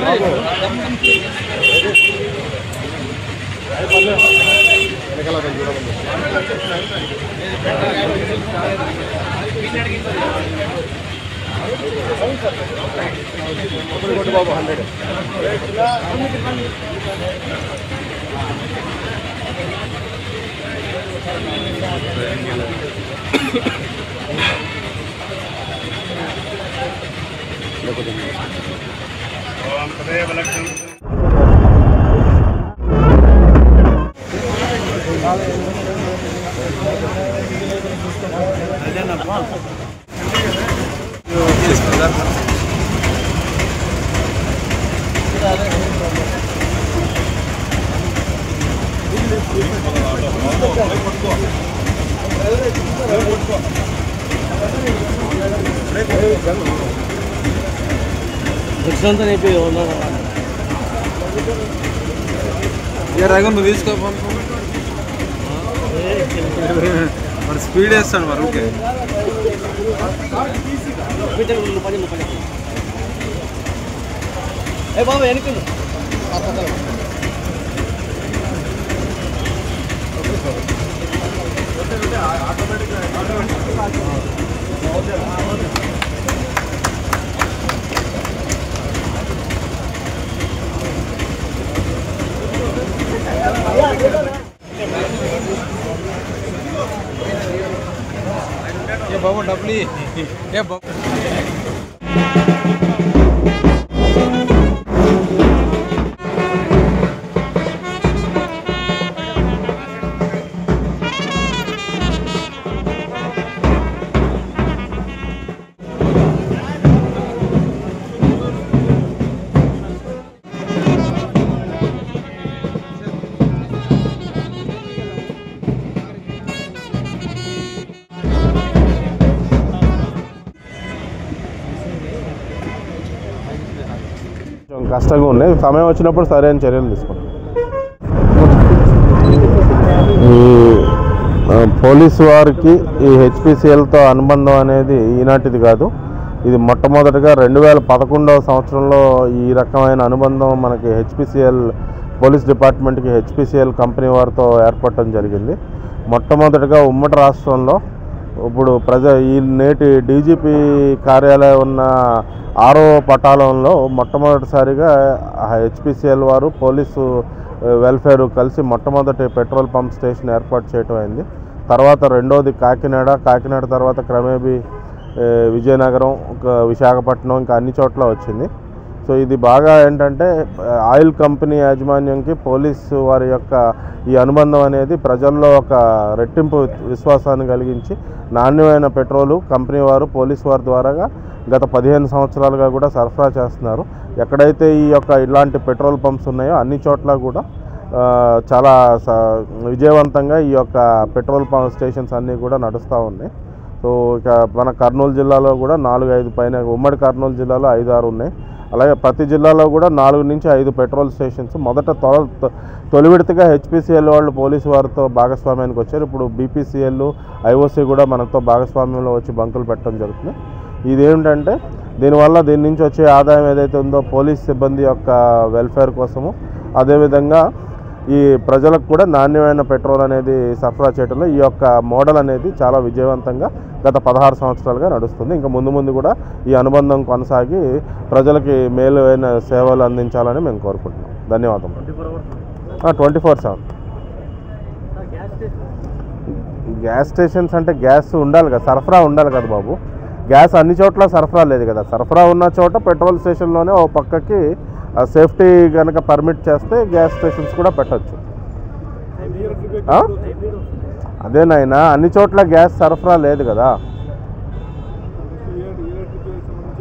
బాబు 100 నువ్వు తీసుకో మరి స్పీడ్ వేస్తాను మరి ఓకే బాబు వెనక బాబు డబ్బులు ఏ బాబు కష్టంగా ఉన్నాయి. సమయం వచ్చినప్పుడు సరైన చర్యలు తీసుకుంటాం. ఈ పోలీసు వారికి ఈ హెచ్పిసిఎల్తో అనుబంధం అనేది ఈనాటిది కాదు. ఇది మొట్టమొదటిగా 2011వ సంవత్సరంలో ఈ రకమైన అనుబంధం మనకి హెచ్పిసిఎల్ పోలీస్ డిపార్ట్మెంట్కి హెచ్పిసిఎల్ కంపెనీ వారితో ఏర్పడటం జరిగింది. మొట్టమొదటిగా ఉమ్మడి రాష్ట్రంలో ఇప్పుడు ఈ నేటి డీజీపీ కార్యాలయం ఉన్న 6వ పటాలంలో మొట్టమొదటిసారిగా హెచ్పిసిఎల్ వారు పోలీసు వెల్ఫేర్ కలిసి మొట్టమొదటి పెట్రోల్ పంప్ స్టేషన్ ఏర్పాటు చేయడం అయింది. తర్వాత రెండోది కాకినాడ తర్వాత క్రమేపీ విజయనగరం, విశాఖపట్నం, ఇంకా అన్ని చోట్ల వచ్చింది. సో ఇది బాగా ఏంటంటే ఆయిల్ కంపెనీ యాజమాన్యంకి పోలీసు వారి యొక్క ఈ అనుబంధం అనేది ప్రజల్లో ఒక రెట్టింపు విశ్వాసాన్ని కలిగించి నాణ్యమైన పెట్రోలు కంపెనీ వారు పోలీసు వారి ద్వారాగా గత 15 సంవత్సరాలుగా కూడా సరఫరా చేస్తున్నారు. ఎక్కడైతే ఈ యొక్క ఇలాంటి పెట్రోల్ పంప్స్ ఉన్నాయో అన్ని చోట్ల కూడా చాలా విజయవంతంగా ఈ యొక్క పెట్రోల్ పంప్ స్టేషన్స్ అన్నీ కూడా నడుస్తూ ఉన్నాయి. సో ఇక మన కర్నూలు జిల్లాలో కూడా 4-5 పైన, ఉమ్మడి కర్నూలు జిల్లాలో 5-6 ఉన్నాయి. అలాగే ప్రతి జిల్లాలో కూడా 4 నుంచి 5 పెట్రోల్ స్టేషన్స్ మొదట తొలి విడతగా హెచ్పిసిఎల్ వాళ్ళు పోలీసు వారితో భాగస్వామ్యానికి వచ్చారు. ఇప్పుడు బీపీసీఎల్, ఐఓసీ కూడా మనతో భాగస్వామ్యంలో వచ్చి బంకులు పెట్టడం జరుగుతుంది. ఇదేమిటంటే దీని నుంచి వచ్చే ఆదాయం ఏదైతే ఉందో పోలీస్ సిబ్బంది యొక్క వెల్ఫేర్ కోసము, అదేవిధంగా ఈ ప్రజలకు కూడా నాణ్యమైన పెట్రోల్ అనేది సరఫరా చేయడంలో ఈ యొక్క మోడల్ అనేది చాలా విజయవంతంగా గత 16 సంవత్సరాలుగా నడుస్తుంది. ఇంకా ముందు కూడా ఈ అనుబంధం కొనసాగి ప్రజలకి మేలైన సేవలు అందించాలని మేము కోరుకుంటున్నాం. ధన్యవాదం. 24/7 గ్యాస్ స్టేషన్స్ అంటే గ్యాస్ ఉండాలి కదా, సరఫరా ఉండాలి కదా బాబు. గ్యాస్ అన్ని చోట్ల సరఫరా లేదు కదా. సరఫరా ఉన్న చోట పెట్రోల్ స్టేషన్లోనే ఓ పక్కకి సేఫ్టీ కనుక పర్మిట్ చేస్తే గ్యాస్ స్టేషన్స్ కూడా పెట్టచ్చు. అదేనైనా అన్ని చోట్ల గ్యాస్ సరఫరా లేదు కదా.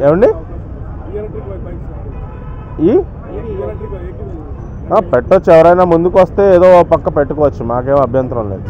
ఏమండి పెట్టచ్చు, ఎవరైనా ముందుకు వస్తే ఏదో పక్క పెట్టుకోవచ్చు, మాకేం అభ్యంతరం లేదు.